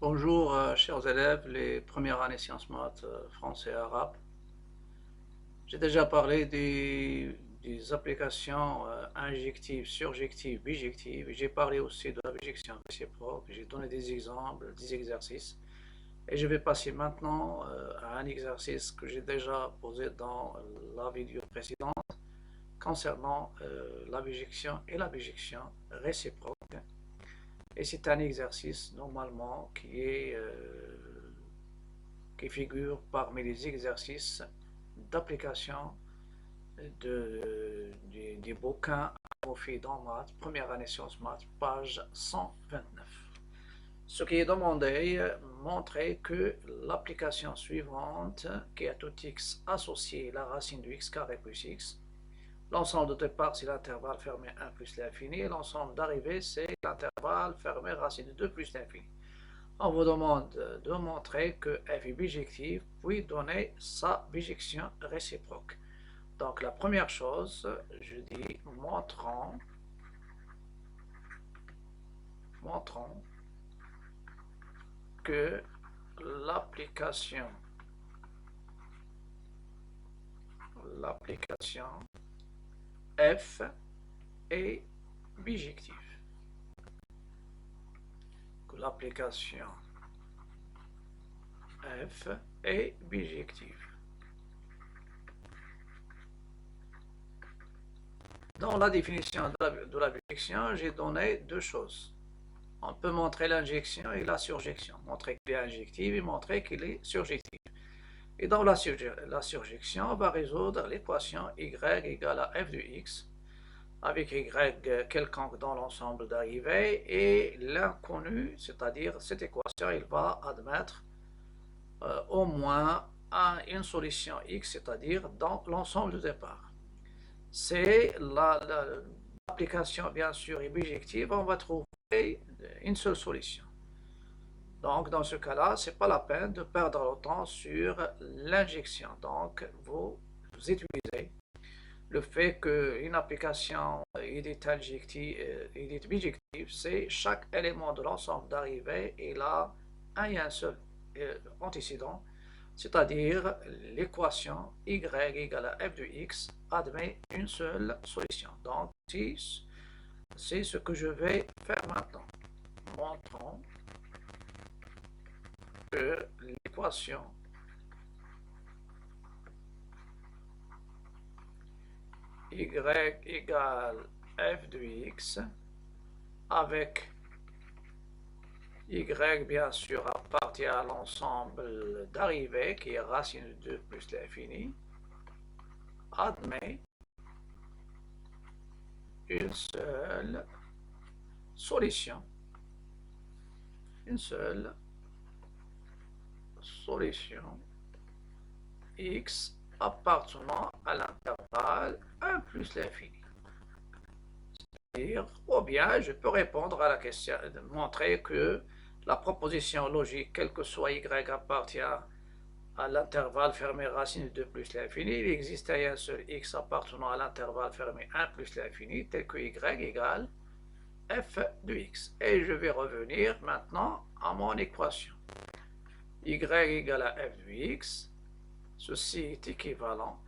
Bonjour, chers élèves, les premières années sciences maths, français et arabe. J'ai déjà parlé des applications injectives, surjectives, bijectives. J'ai parlé aussi de la bijection réciproque. J'ai donné des exemples, des exercices. Et je vais passer maintenant à un exercice que j'ai déjà posé dans la vidéo précédente concernant la bijection et la bijection réciproque. Et c'est un exercice normalement qui figure parmi les exercices d'application des bouquins Amofi dans maths, première année sciences maths, page 129. Ce qui est demandé, montrer que l'application suivante, qui est à tout x associé la racine de x carré plus x, l'ensemble de départ c'est l'intervalle fermé 1 plus l'infini, et l'ensemble d'arrivée c'est l'intervalle fermé racine de 2 plus l'infini. On vous demande de montrer que f est bijective, puis donner sa bijection réciproque. Donc la première chose, je dis montrons que l'application f est bijective. Que l'application f est bijective. Dans la définition de la bijection, j'ai donné deux choses. On peut montrer l'injection et la surjection. Montrer qu'il est injectif et montrer qu'il est surjectif. Et dans la surjection, on va résoudre l'équation y égale à f de x avec y quelconque dans l'ensemble d'arrivée et l'inconnu, c'est-à-dire cette équation, il va admettre au moins une solution x, c'est-à-dire dans l'ensemble de départ. C'est l'application, bien sûr, est bijective, on va trouver une seule solution. Donc, dans ce cas-là, ce n'est pas la peine de perdre le temps sur l'injection. Donc, vous utilisez le fait qu'une application est bijective, c'est chaque élément de l'ensemble d'arrivée, il a un et un seul antécédent, c'est-à-dire l'équation y égale à f de x admet une seule solution. Donc, c'est ce que je vais faire maintenant. Montrons que l'équation y égale f de x avec y bien sûr appartient à l'ensemble d'arrivée qui est racine de 2 plus l'infini admet une seule solution x appartenant à l'intervalle 1 plus l'infini. Ou bien je peux répondre à la question, montrer que la proposition logique, quel que soit y appartient à l'intervalle fermé racine de 2 plus l'infini, il existe un seul x appartenant à l'intervalle fermé 1 plus l'infini, tel que y égale f de x. Et je vais revenir maintenant à mon équation. Y égale à f de x, ceci est équivalent.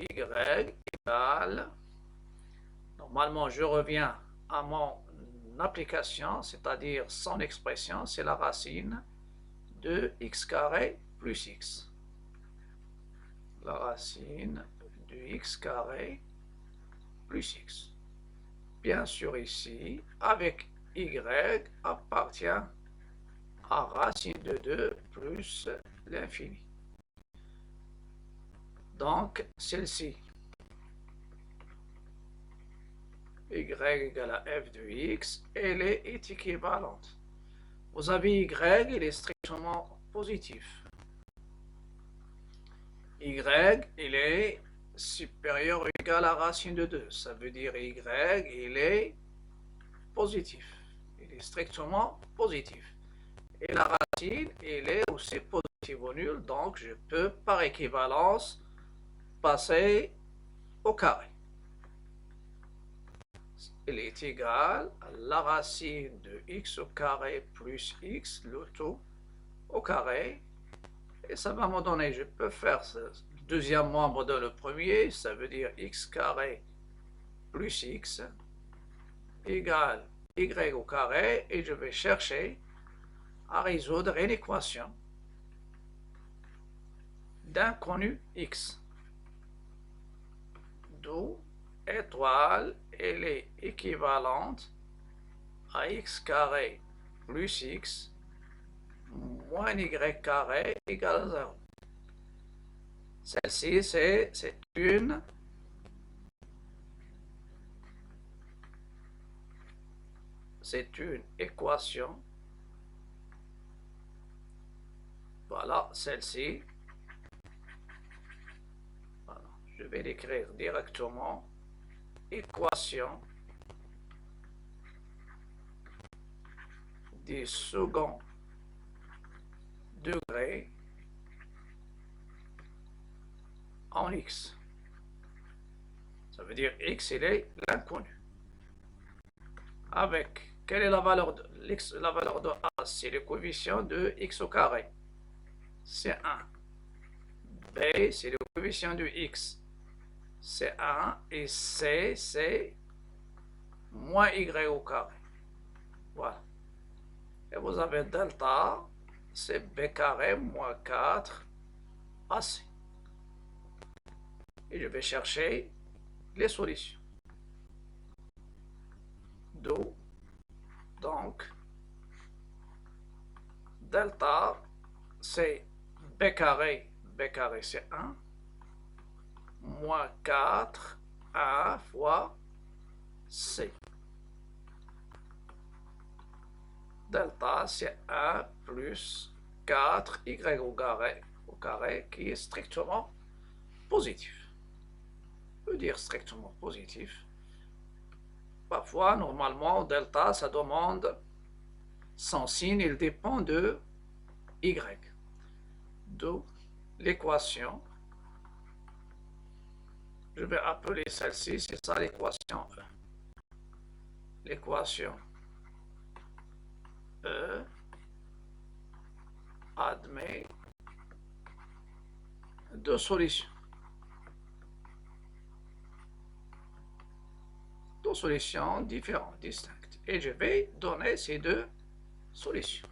Y égale, normalement je reviens à mon application, c'est-à-dire son expression, c'est la racine de x carré plus x. La racine de x carré plus x. Bien sûr ici, avec y appartient à racine de 2 plus l'infini. Donc, celle-ci, y égale à f de x, elle est équivalente. Vous avez y, il est strictement positif. Y, il est supérieur ou égal à racine de 2. Ça veut dire y, il est positif. Il est strictement positif. Et la racine, il est aussi positive ou nul, donc je peux par équivalence passer au carré. il est égal à la racine de x au carré plus x, le tout au carré. Et ça va me donner, je peux faire le deuxième membre de le premier, ça veut dire x carré plus x égale y au carré, et je vais chercher à résoudre une équation d'inconnu x. D'où étoile, elle est équivalente à x carré plus x moins y carré égale à 0. Celle-ci, c'est une équation. Voilà, celle-ci. Voilà, je vais l'écrire directement. Équation du second degré en x. Ça veut dire x, il est l'inconnu. Avec, quelle est la valeur de x? La valeur de a, c'est le coefficient de x au carré. C'est 1. B, c'est le coefficient de x. C'est 1. Et C, c'est moins y au carré. Voilà. Et vous avez delta, c'est b carré moins 4 AC. Et je vais chercher les solutions. D'où, donc, delta, c'est b carré c'est 1, moins 4, 1 fois c. Delta, c'est 1 plus 4 y au carré, qui est strictement positif. Je veux dire strictement positif. Parfois, normalement, delta, ça demande son signe, il dépend de y. D'où l'équation, je vais appeler celle-ci, c'est ça l'équation E. L'équation E admet deux solutions. Deux solutions différentes, distinctes. Et je vais donner ces deux solutions.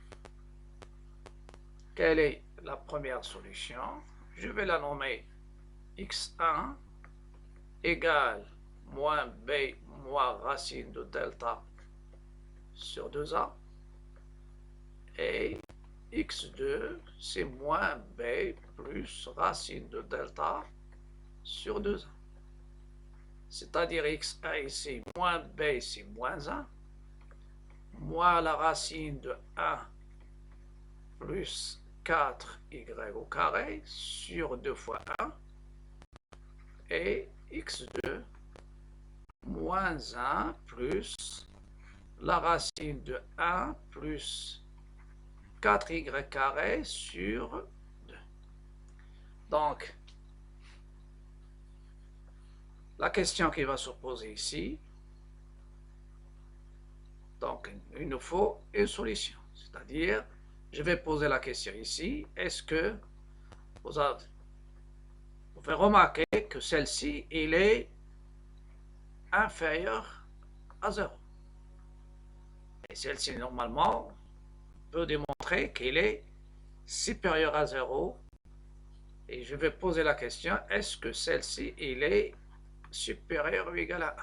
Quelle est la première solution? Je vais la nommer x1 égale moins b moins racine de delta sur 2a. Et x2, c'est moins b plus racine de delta sur 2a. C'est-à-dire x1 ici, moins b, c'est moins 1, moins la racine de 1 plus 4y au carré sur 2 fois 1, et x2 moins 1 plus la racine de 1 plus 4y carré sur 2. Donc, la question qui va se poser ici, donc il nous faut une solution. C'est-à-dire, je vais poser la question ici, est-ce que vous pouvez remarquer que celle-ci, elle est inférieure à 0. Et celle-ci, normalement, peut démontrer qu'elle est supérieure à 0. Et je vais poser la question, est-ce que celle-ci, elle est supérieure ou égale à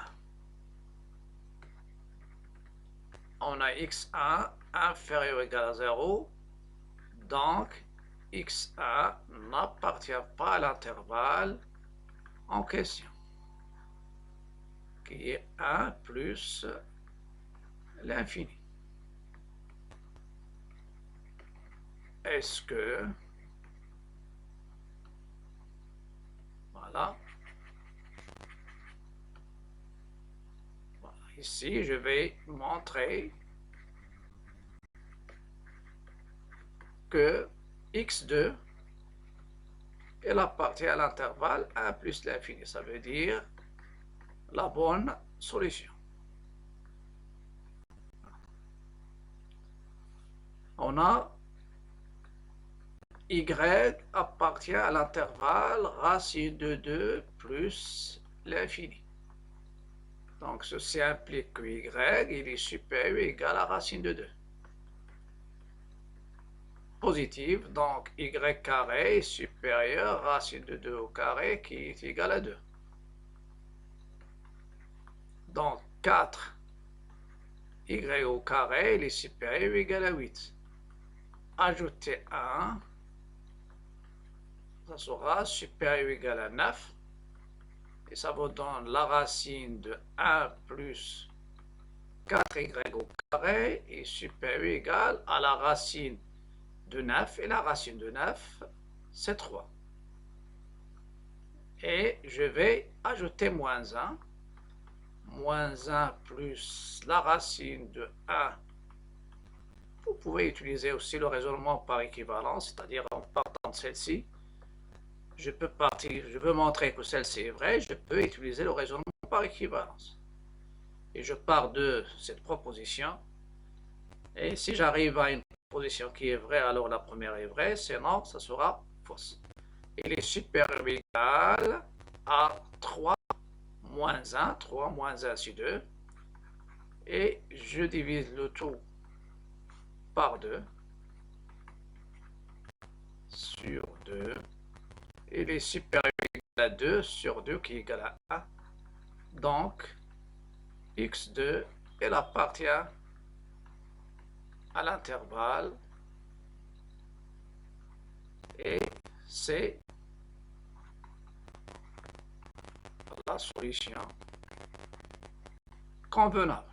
1? On a x1 inférieur ou égal à 0. Donc, x1 n'appartient pas à l'intervalle en question, qui est 1 plus l'infini. Est-ce que... Voilà. Voilà. Ici, je vais montrer que x2, elle appartient à l'intervalle 1 plus l'infini. Ça veut dire la bonne solution. on a y appartient à l'intervalle racine de 2 plus l'infini. Donc ceci implique que y il est supérieur ou égal à racine de 2. Positive, donc y carré est supérieur à racine de 2 au carré qui est égal à 2. Donc 4 y au carré il est supérieur ou égal à 8. Ajouter 1, ça sera supérieur ou égal à 9. Et ça vous donne la racine de 1 plus 4y au carré est supérieur ou égal à la racine de 9. Et la racine de 9, c'est 3. Et je vais ajouter moins 1. Moins 1 plus la racine de 1. Vous pouvez utiliser aussi le raisonnement par équivalence, c'est-à-dire en partant de celle-ci. Je veux montrer que celle-ci est vraie, je peux utiliser le raisonnement par équivalence. Et je pars de cette proposition. Et si j'arrive à une proposition qui est vraie, alors la première est vraie, sinon ça sera fausse. Il est supérieur ou égal à 3 moins 1, 3 moins 1 c'est 2. Et je divise le tout par 2 sur 2. Il est supérieur ou égal à 2 sur 2 qui est égal à 1. Donc, x2, elle appartient à l'intervalle et c'est la solution convenable.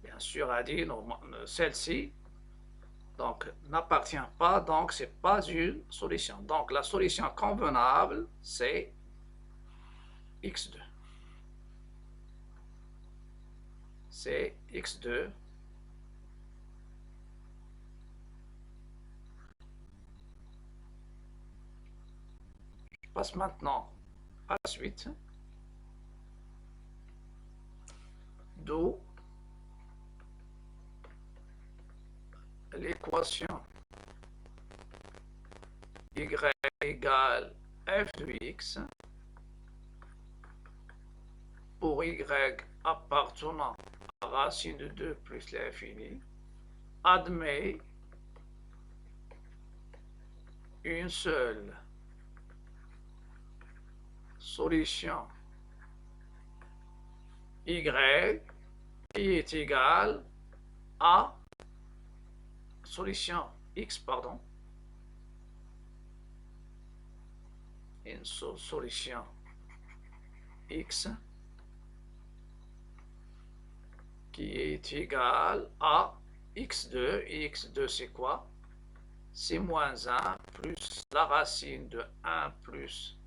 Bien sûr, a dit celle-ci donc n'appartient pas, donc c'est pas une solution. Donc la solution convenable c'est x2. C'est x2 je passe maintenant à la suite. D'où l'équation y égale f de x pour y appartenant à racine de 2 plus l'infini admet une seule solution y qui est égale à solution x, pardon, une solution x qui est égale à x2, et x2 c'est quoi? C'est moins 1 plus la racine de 1 plus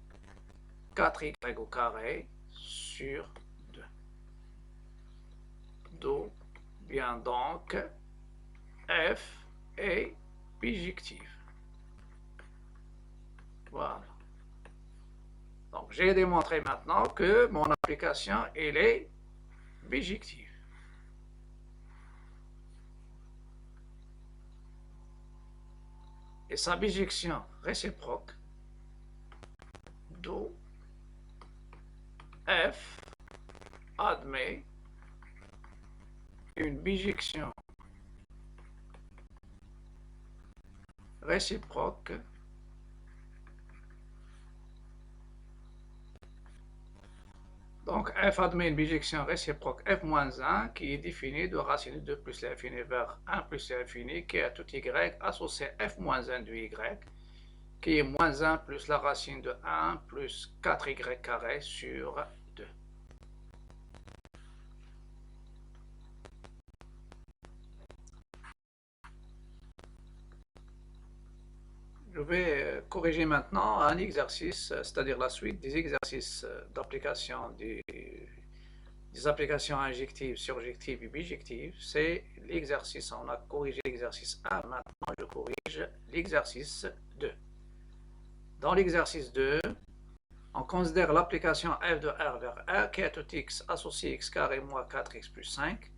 4y au carré sur 2. D'où vient donc f est bijective. Voilà. Donc j'ai démontré maintenant que mon application elle est bijective. Et sa bijection réciproque, d'où f admet une bijection réciproque donc f admet une bijection réciproque f-1 qui est définie de racine de 2 plus l'infini vers 1 plus l'infini qui est à tout y associé f-1 de y qui est moins 1 plus la racine de 1 plus 4y carré sur 2. Je vais corriger maintenant un exercice, c'est-à-dire la suite des exercices d'application des applications injectives, surjectives et bijectives. C'est l'exercice, on a corrigé l'exercice 1, maintenant je corrige l'exercice 2. Dans l'exercice 2, On considère l'application f de R vers R qui est tout x associé x carré moins 4x plus 5.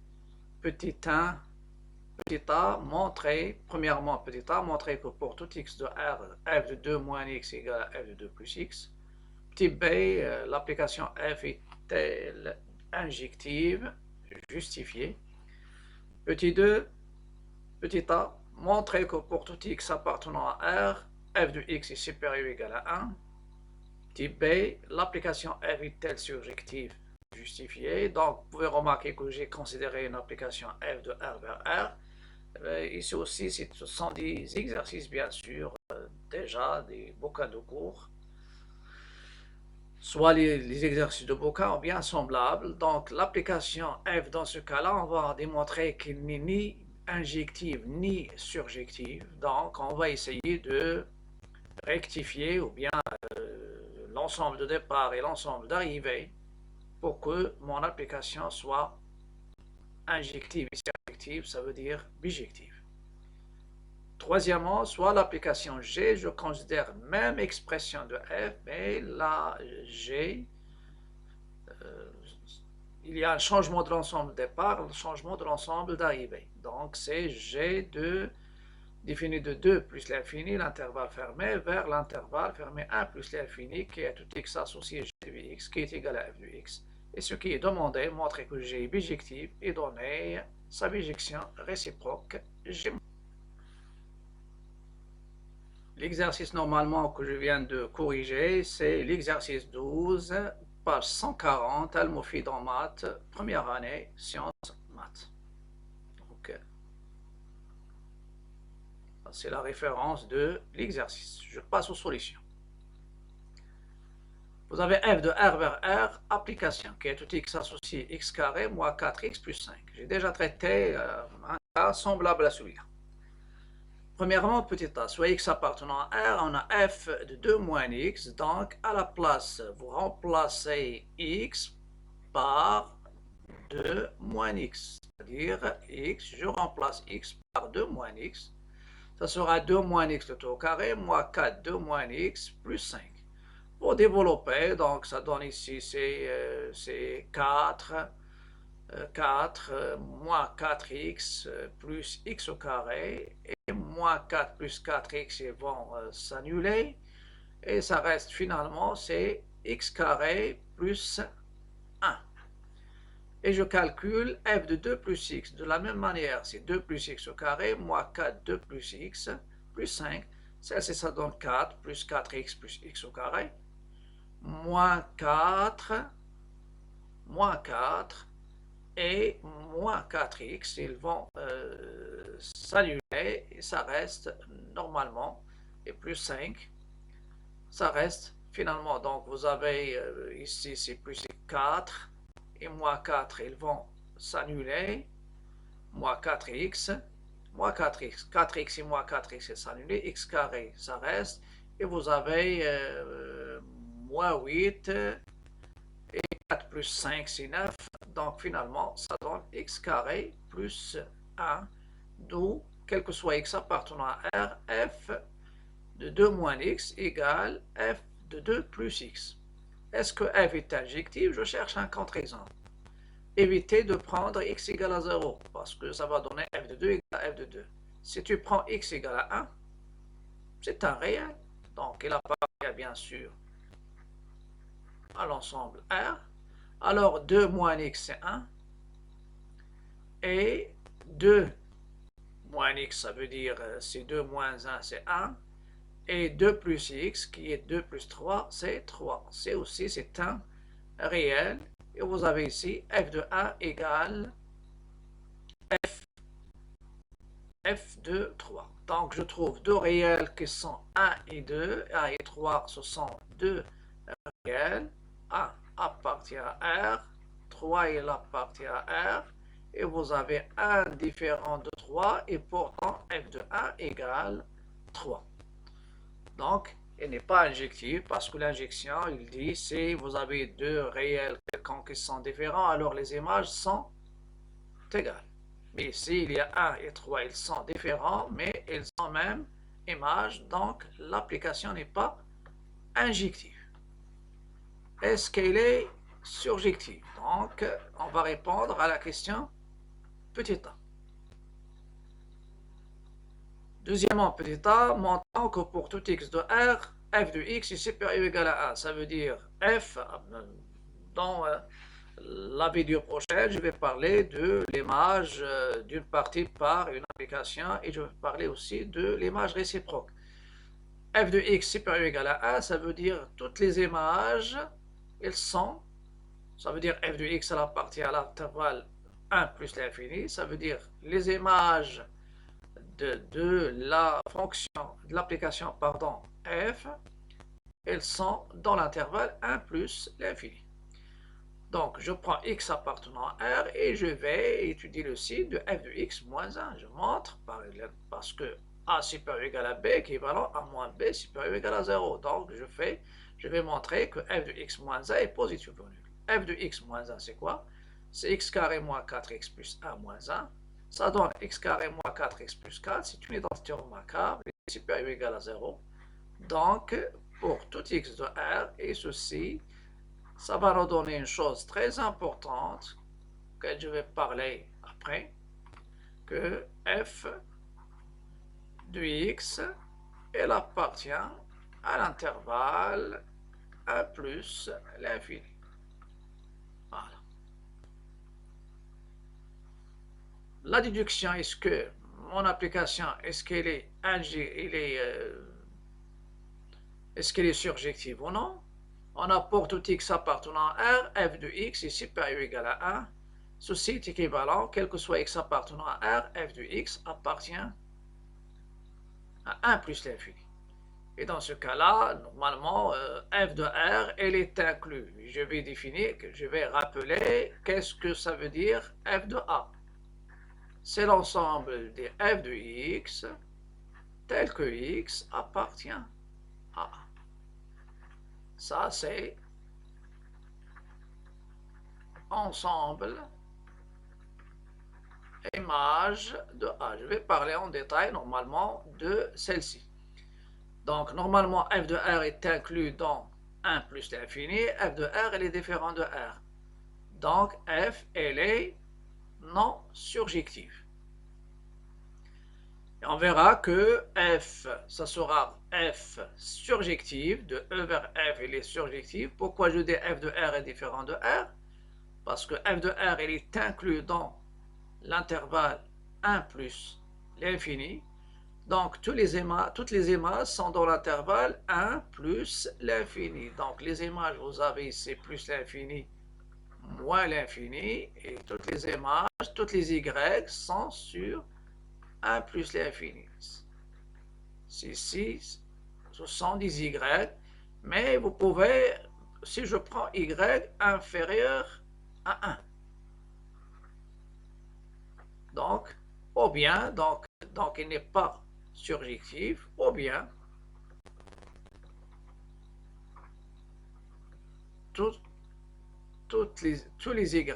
Petit a, montrer, premièrement, petit a, montrer que pour tout x de R, f de 2 moins x égale à f de 2 plus x. Petit b, l'application f est-elle injective, justifiée. Petit 2, petit a, montrer que pour tout x appartenant à R, f de x est supérieur ou égal à 1. Petit b, l'application f est-elle surjective, justifiée. Donc, vous pouvez remarquer que j'ai considéré une application f de R vers R. Ici aussi, ce sont des exercices, bien sûr, déjà des bouquins de cours. Soit les exercices de bouquins bien semblables. Donc, l'application f, dans ce cas-là, on va démontrer qu'elle n'est ni injective ni surjective. Donc, on va essayer de rectifier ou bien l'ensemble de départ et l'ensemble d'arrivée pour que mon application soit injective et surjective, ça veut dire bijective. Troisièmement, soit l'application G, je considère même expression de f, mais la G, il y a un changement de l'ensemble de départ, un changement de l'ensemble d'arrivée. Donc c'est G2 défini de 2 plus l'infini, l'intervalle fermé, vers l'intervalle fermé 1 plus l'infini, qui est tout x associé g de x, qui est égal à f de x. Et ce qui est demandé, montrer que g est bijective et donner sa bijection réciproque g. L'exercice normalement que je viens de corriger, c'est l'exercice 12, page 140, Al-Moufid en maths, première année, sciences maths. C'est la référence de l'exercice. Je passe aux solutions. Vous avez f de R vers R, application, qui est tout x associé x carré moins 4x plus 5. J'ai déjà traité un cas semblable à celui-là. Premièrement, petit a, soit x appartenant à R, on a f de 2 moins x, donc à la place, vous remplacez x par 2 moins x, c'est-à-dire x, je remplace x par 2 moins x, ça sera 2 moins x tout au carré, moins 4, 2 moins x, plus 5. Pour développer, donc ça donne ici, c'est 4 moins 4x plus x au carré, et moins 4 plus 4x ils vont s'annuler, et ça reste finalement, c'est x carré plus 1. Et je calcule f de 2 plus x. De la même manière, c'est 2 plus x au carré, moins 4, 2 plus x, plus 5. Celle-ci, ça donne 4, plus 4x plus x au carré, moins 4, et moins 4x. Ils vont s'annuler, et ça reste normalement, et plus 5, ça reste finalement. Donc, vous avez ici, c'est plus 4, et moins 4, ils vont s'annuler, moins 4x, 4x et moins 4x s'annuler, x carré, ça reste, et vous avez moins 8, et 4 plus 5, c'est 9, donc finalement, ça donne x carré plus 1, d'où, quel que soit x appartenant à R, f de 2 moins x égale f de 2 plus x. Est-ce que f est injective? Je cherche un contre-exemple. Évitez de prendre x égale à 0, parce que ça va donner f de 2 égale à f de 2. Si tu prends x égale à 1, c'est un réel. Donc, il appartient bien sûr à l'ensemble R. Alors, 2 moins x, c'est 1. Et 2 moins x, ça veut dire c'est 2 moins 1, c'est 1. Et 2 plus x, qui est 2 plus 3, c'est 3. C'est aussi, c'est un réel. Et vous avez ici f de 1 égale f de 3. Donc, je trouve deux réels qui sont 1 et 2. 1 et 3, ce sont deux réels. 1 appartient à R. 3, il appartient à R. Et vous avez un différent de 3. Et pourtant, f de 1 égale 3. Donc, elle n'est pas injective parce que l'injection, il dit, si vous avez deux réels quelconques qui sont différents, alors les images sont égales. Mais ici, il y a 1 et 3, ils sont différents, mais ils ont même image, donc l'application n'est pas injective. est-ce qu'elle est surjective? Donc, on va répondre à la question petit a. Deuxièmement, petit a, montrant que pour tout x de R, f de x est supérieur ou égal à 1. Ça veut dire f, dans la vidéo prochaine, je vais parler de l'image d'une partie par une application et je vais parler aussi de l'image réciproque. F de x supérieur ou égal à 1, ça veut dire toutes les images, elles sont, ça veut dire f de x, elle appartient à l'intervalle 1 plus l'infini, ça veut dire les images de la fonction, de l'application, pardon, f, elles sont dans l'intervalle 1 plus l'infini. Donc, je prends x appartenant à R et je vais étudier le signe de f de x moins 1. Je montre parce que a supérieur ou égal à b équivalent à moins b supérieur ou égal à 0. Donc, je vais montrer que f de x moins 1 est positif ou nul. F de x moins 1, c'est quoi? C'est x carré moins 4x plus 1 moins 1. Ça donne x carré moins 4x plus 4. C'est une identité remarquable. Est supérieur ou égal à 0. Donc, pour tout x de R, et ceci, ça va nous donner une chose très importante, que je vais parler après, que f de x, elle appartient à l'intervalle 1 plus l'infini. Voilà. La déduction, est-ce que mon application, est-ce qu'elle est surjective ou non? On a pour tout x appartenant à R, f de x est supérieur ou égal à 1. Ceci est équivalent, quel que soit x appartenant à R, f de x appartient à 1 plus l'infini. Et dans ce cas-là, normalement, f de R, elle est inclue. Je vais définir, je vais rappeler qu'est-ce que ça veut dire f de A. C'est l'ensemble des f de x tel que x appartient à A. Ça, c'est ensemble image de A. Je vais parler en détail normalement de celle-ci. Donc normalement f de R est inclus dans 1 plus l'infini, f de R elle est différente de R. Donc f elle est non surjective. Et on verra que f, ça sera f surjective, de E vers f elle est surjective. Pourquoi je dis f de R est différent de R? Parce que f de R elle est inclus dans l'intervalle 1 plus l'infini. Donc, toutes les images sont dans l'intervalle 1 plus l'infini. Donc, les images, vous avez ici plus l'infini, moins l'infini. Et toutes les images, toutes les y sont sur 1 plus l'infini. Ici, ce sont des y. Mais vous pouvez, si je prends y inférieur à 1. Donc, ou bien, donc il n'est pas surjectif, ou bien tous les y,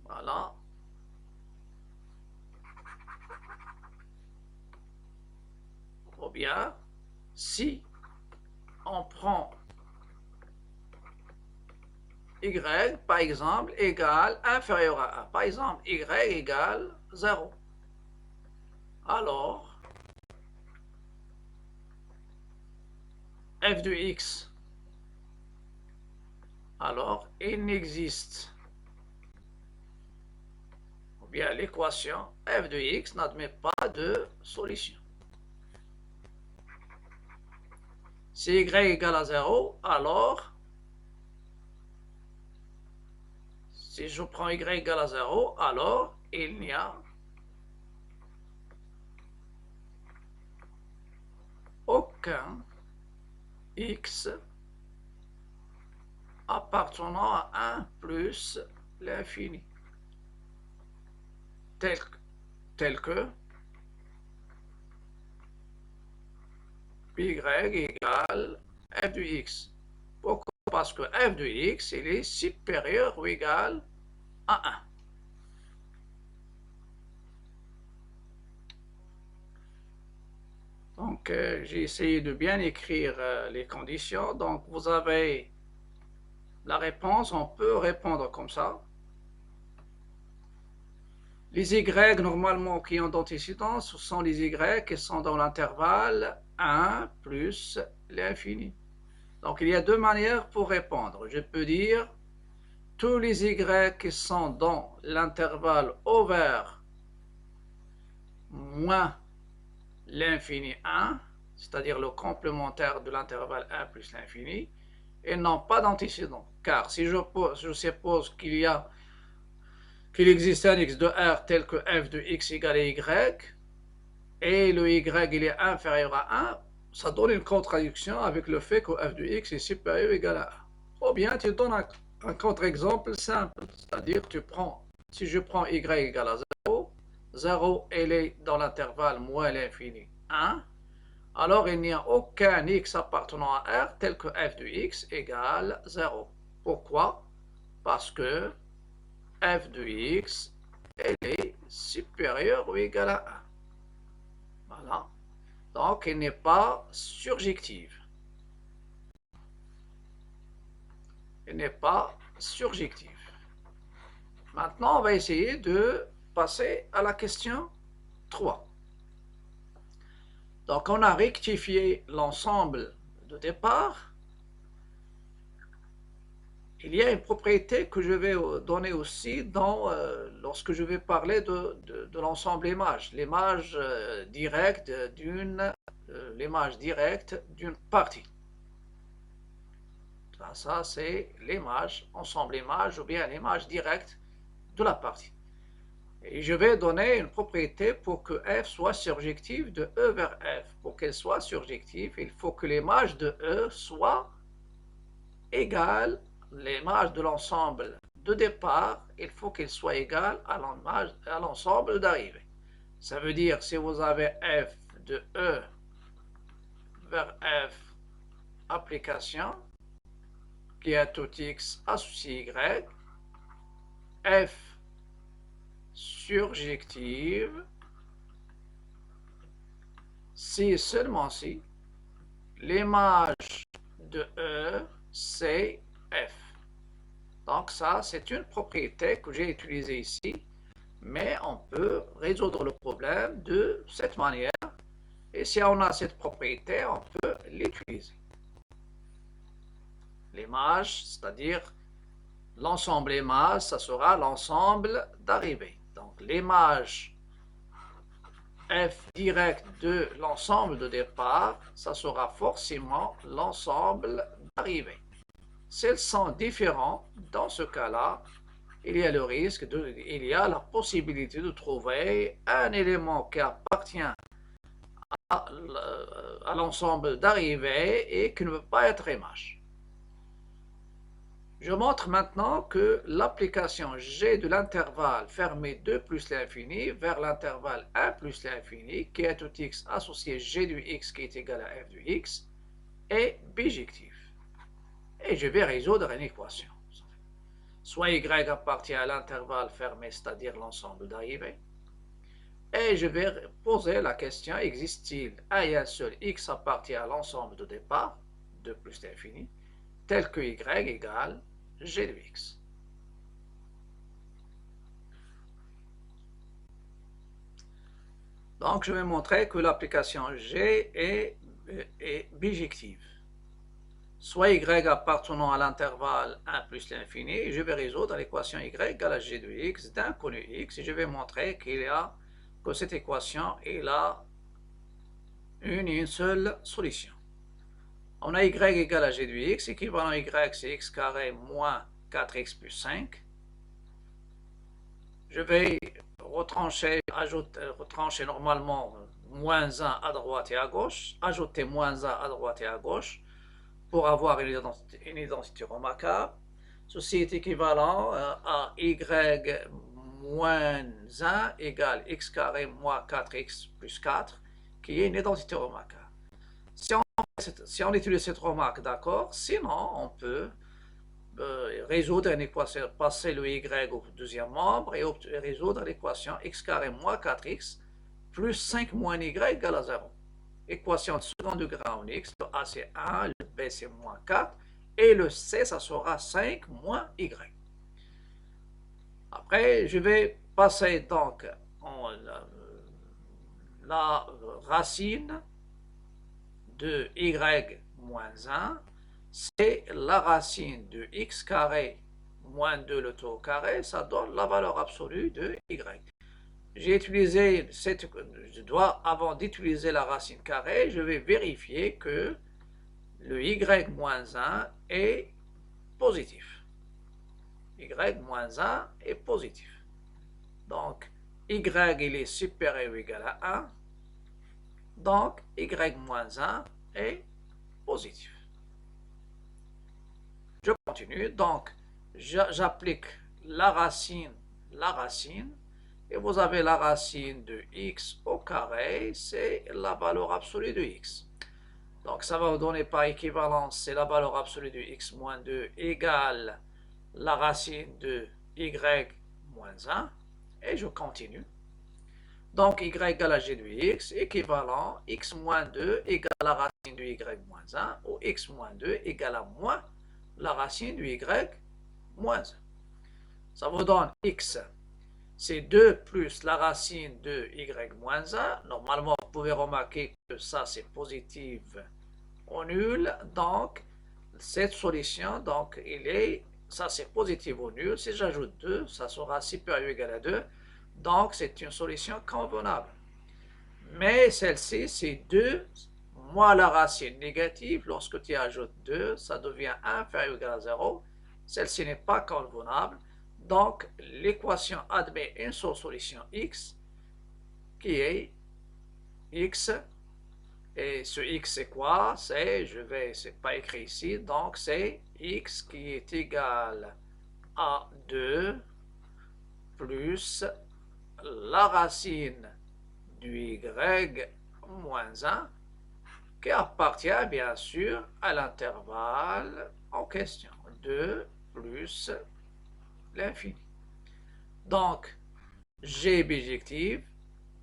voilà, ou bien si on prend y, par exemple, égale inférieur à 1, par exemple, y égale 0, alors f de x, alors il n'existe, ou bien l'équation f de x n'admet pas de solution. Si y égale à 0, alors si je prends y égale à 0, alors il n'y a aucun x appartenant à 1 plus l'infini, tel que y égale f de x. Pourquoi? Parce que f de x, il est supérieur ou égal à 1. Donc, j'ai essayé de bien écrire les conditions. Donc, vous avez la réponse, on peut répondre comme ça. Les Y, normalement, qui ont d'antécédents, ce sont les Y qui sont dans l'intervalle 1 plus l'infini. Donc, il y a deux manières pour répondre. Je peux dire tous les Y qui sont dans l'intervalle ouvert moins l'infini 1, c'est-à-dire le complémentaire de l'intervalle 1 plus l'infini, et n'ont pas d'antécédent. Car si je suppose qu'il existe un x de R tel que f de x égale à y, et le y il est inférieur à 1, ça donne une contradiction avec le fait que f de x est supérieur ou égal à 1. Ou bien tu donnes un contre-exemple simple, c'est-à-dire si je prends y égale à 0, 0 elle est dans l'intervalle moins l'infini 1, alors il n'y a aucun x appartenant à R tel que f de x égale 0. Pourquoi? Parce que f de x elle est supérieure ou égale à 1. Voilà. Donc, elle n'est pas surjective. Elle n'est pas surjective. Maintenant, on va essayer de passer à la question 3. Donc, on a rectifié l'ensemble de départ. Il y a une propriété que je vais donner aussi lorsque je vais parler de l'ensemble image, l'image directe d'une partie. Ça c'est l'image, ensemble image ou bien l'image directe de la partie. Et je vais donner une propriété pour que f soit surjective de E vers f. Pour qu'elle soit surjective, il faut que l'image de E soit égale l'image de l'ensemble de départ, il faut qu'elle soit égale à l'ensemble d'arrivée. Ça veut dire si vous avez f de E vers f application qui a tout x associé y, f surjective si seulement si l'image de E c'est f. Donc ça, c'est une propriété que j'ai utilisée ici, mais on peut résoudre le problème de cette manière. Et si on a cette propriété, on peut l'utiliser. L'image, c'est-à-dire l'ensemble image, ça sera l'ensemble d'arrivée. Donc l'image f direct de l'ensemble de départ, ça sera forcément l'ensemble d'arrivée. S'ils sont différents, dans ce cas-là, il y a la possibilité de trouver un élément qui appartient à l'ensemble d'arrivée et qui ne veut pas être image. Je montre maintenant que l'application G de l'intervalle fermé 2 plus l'infini vers l'intervalle 1 plus l'infini, qui est tout x associé G du x qui est égal à f du x, est bijectif. Et je vais résoudre une équation. Soit y appartient à l'intervalle fermé, c'est-à-dire l'ensemble d'arrivée. Et je vais poser la question, existe-t-il un seul x appartient à l'ensemble de départ, 2 plus l'infini, tel que y égale g de x. Donc je vais montrer que l'application G est bijective. Soit y appartenant à l'intervalle 1 plus l'infini, et je vais résoudre l'équation y égale à g de x d'un connu x, et je vais montrer que cette équation a une seule solution. On a y égale à g de x, équivalent y c'est x carré moins 4x plus 5. Je vais retrancher normalement moins 1 à droite et à gauche, ajouter moins 1 à droite et à gauche, pour avoir une identité remarquable. Ceci est équivalent à y moins 1 égale x carré moins 4x plus 4, qui est une identité remarquable. Si on utilise cette remarque, d'accord, sinon on peut résoudre une équation, passer le y au deuxième membre et résoudre l'équation x carré moins 4x plus 5 moins y égale à 0. équation de second degré en x, le a c'est 1, le b c'est moins 4, et le c ça sera 5 moins y. Après, je vais passer donc en la racine de y moins 1, c'est la racine de x carré moins 2 le tout au carré, ça donne la valeur absolue de y. J'ai utilisé je dois, avant d'utiliser la racine carrée, je vais vérifier que le y moins 1 est positif. Y moins 1 est positif. Donc, y il est supérieur ou égal à 1. Donc, y moins 1 est positif. Je continue. Donc, j'applique la racine, et vous avez la racine de x au carré, c'est la valeur absolue de x. Donc, ça va vous donner par équivalence, c'est la valeur absolue de x moins 2 égale la racine de y moins 1. Et je continue. Donc, y égale à g de x, équivalent x moins 2 égale la racine de y moins 1, ou x moins 2 égale à moins la racine de y moins 1. Ça vous donne x, c'est 2 plus la racine de y moins 1. Normalement, vous pouvez remarquer que ça, c'est positif au nul. Donc, cette solution, donc, ça c'est positif au nul. Si j'ajoute 2, ça sera supérieur ou égal à 2. Donc, c'est une solution convenable. Mais celle-ci, c'est 2 moins la racine négative. Lorsque tu ajoutes 2, ça devient inférieur ou égal à 0. Celle-ci n'est pas convenable. Donc, l'équation admet une seule solution x, qui est x. Et ce x, c'est quoi? C'est pas écrit ici. Donc, c'est x qui est égal à 2 plus la racine du y moins 1 qui appartient bien sûr à l'intervalle en question, 2 plus l'infini. Donc, g bijective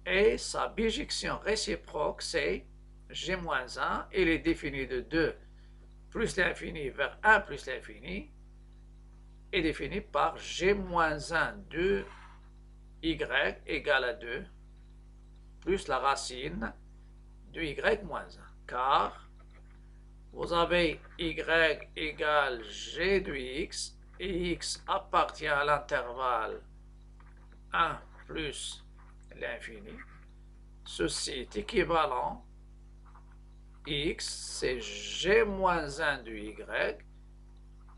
et sa bijection réciproque, c'est g moins 1, il est défini de 2 plus l'infini vers 1 plus l'infini, est défini par g moins 1 de y égale à 2 plus la racine de y moins 1, car vous avez y égale g de x, et x appartient à l'intervalle 1 plus l'infini. Ceci est équivalent, x c'est g moins 1 de y,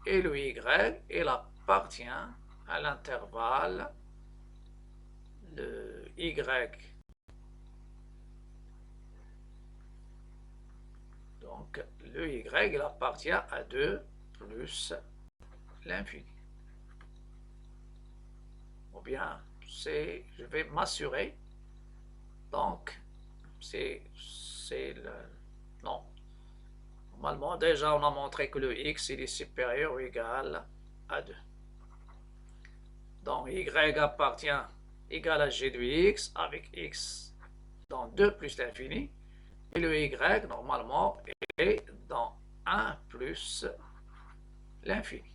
et le y, il appartient à l'intervalle de y. Donc, le y, il appartient à 2 plus l'infini. Ou bien, je vais m'assurer. Donc, c'est le... Non. Normalement, déjà, on a montré que le x, il est supérieur ou égal à 2. Donc, y appartient égal à g de x avec x dans 2 plus l'infini. Et le y, normalement, est dans 1 plus l'infini.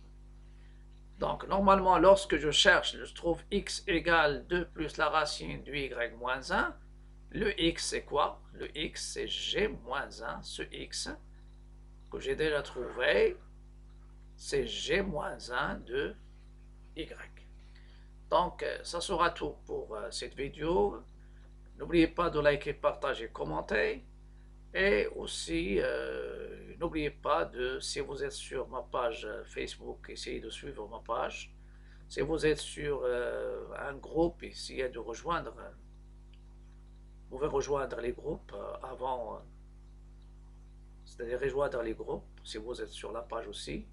Donc, normalement, lorsque je cherche, je trouve x égale 2 plus la racine du y moins 1. Le x, c'est quoi? Le x, c'est g moins 1. Ce x que j'ai déjà trouvé, c'est g moins 1 de y. Donc, ça sera tout pour cette vidéo. N'oubliez pas de liker, partager, commenter. Et aussi, n'oubliez pas de, si vous êtes sur ma page Facebook, essayez de suivre ma page. Si vous êtes sur un groupe, essayez de rejoindre. Vous pouvez rejoindre les groupes avant, c'est-à-dire rejoindre les groupes si vous êtes sur la page aussi.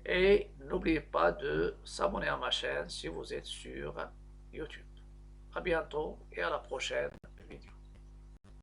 Et n'oubliez pas de s'abonner à ma chaîne si vous êtes sur YouTube. À bientôt et à la prochaine.